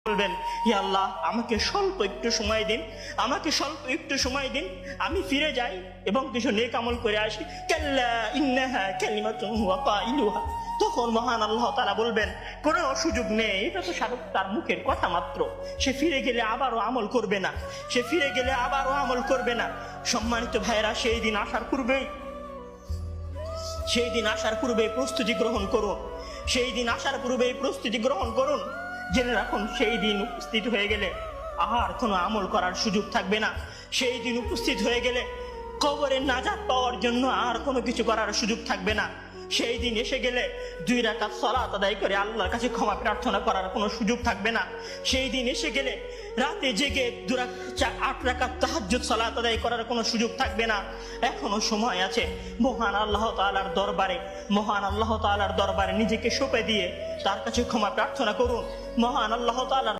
বলবেন, হে আল্লাহ, আমাকে স্বল্প একটু সময় দিন, আমাকে স্বল্প একটু সময় দিন, আমি ফিরে যাই এবং কিছু নেক আমল করে আসি। কাল্লা ইন্নাহা কালিমাতুন হুয়া কাইলুহা। তখন মহান আল্লাহ তাআলা বলবেন, কোনো সুযোগ নেই, এটা তো সাধক তার মুখের কথা মাত্র, সে ফিরে গেলে আবারও আমল করবে না, সে ফিরে গেলে আবারও আমল করবে না। সম্মানিত ভাইরা, সেই দিন আসার পূর্বে প্রস্তুতি গ্রহণ করুন, সেই দিন আসার পূর্বে প্রস্তুতি গ্রহণ করুন। জেনে রাখুন, সেই দিন উপস্থিত হয়ে গেলে আর কোনো আমল করার সুযোগ থাকবে না। সেই দিন উপস্থিত হয়ে গেলে কবরে নাজাত পাওয়ার জন্য আর কোনো কিছু করার সুযোগ থাকবে না। সেই দিন এসে গেলে 2 রাকাত সালাত আদায় করে আল্লাহর কাছে ক্ষমা প্রার্থনা করার কোনো সুযোগ থাকবে না। সেই দিন এসে গেলে রাতে জেগে 8 রাকাত তাহাজ্জুদ সালাত আদায় করার কোনো সুযোগ থাকবে না। এখনো সময় আছে। মহান আল্লাহ তাআলার দরবারে নিজেকে সঁপে দিয়ে তার কাছে ক্ষমা প্রার্থনা করুন। মহান আল্লাহ তাআলার